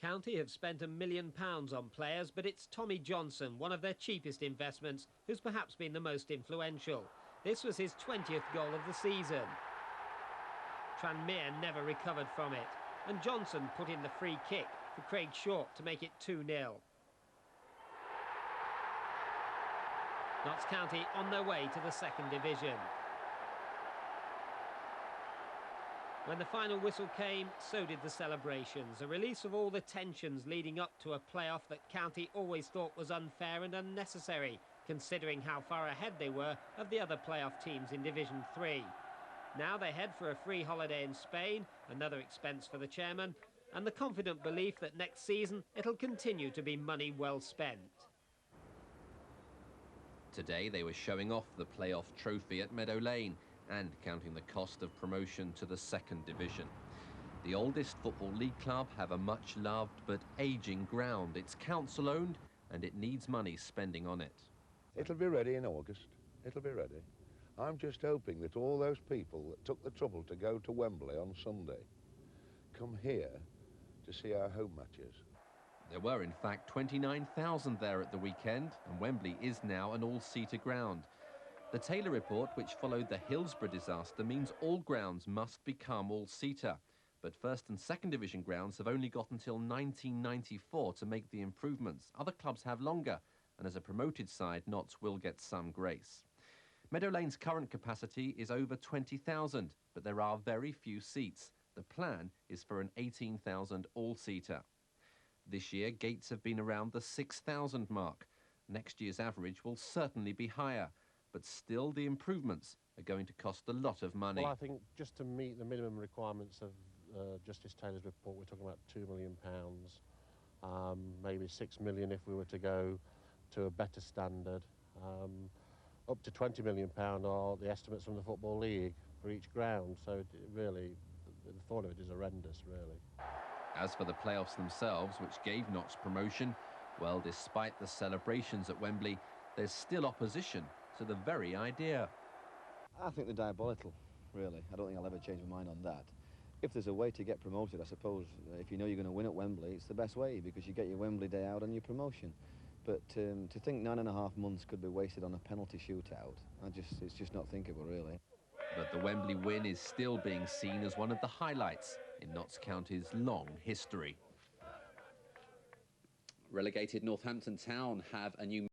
County have spent £1 million on players, but it's Tommy Johnson, one of their cheapest investments, who's perhaps been the most influential. This was his 20th goal of the season. Tranmere never recovered from it, and Johnson put in the free kick for Craig Short to make it 2-0. Notts County on their way to the second division. When the final whistle came, so did the celebrations, a release of all the tensions leading up to a playoff that County always thought was unfair and unnecessary, considering how far ahead they were of the other playoff teams in Division 3. Now they head for a free holiday in Spain, another expense for the chairman, and the confident belief that next season it'll continue to be money well spent. Today they were showing off the playoff trophy at Meadow Lane and counting the cost of promotion to the second division. The oldest Football League club have a much-loved but ageing ground. It's council-owned and it needs money spending on it. It'll be ready in August. It'll be ready. I'm just hoping that all those people that took the trouble to go to Wembley on Sunday come here to see our home matches. There were, in fact, 29,000 there at the weekend, and Wembley is now an all-seater ground. The Taylor report, which followed the Hillsborough disaster, means all grounds must become all-seater. But first and second division grounds have only got until 1994 to make the improvements. Other clubs have longer, and as a promoted side, Notts will get some grace. Meadow Lane's current capacity is over 20,000, but there are very few seats. The plan is for an 18,000 all-seater. This year, gates have been around the 6,000 mark. Next year's average will certainly be higher, but still the improvements are going to cost a lot of money. Well, I think just to meet the minimum requirements of Justice Taylor's report, we're talking about £2 million, maybe £6 million if we were to go to a better standard. Up to £20 million are the estimates from the Football League for each ground, so really, the thought of it is horrendous, really. As for the playoffs themselves, which gave Notts promotion, well, despite the celebrations at Wembley, there's still opposition to the very idea. I think they're diabolical, really. I don't think I'll ever change my mind on that. If there's a way to get promoted, I suppose, if you know you're going to win at Wembley, it's the best way, because you get your Wembley day out and your promotion. But to think 9.5 months could be wasted on a penalty shootout, it's just not thinkable, really. But the Wembley win is still being seen as one of the highlights in Notts County's long history. Relegated Northampton Town have a new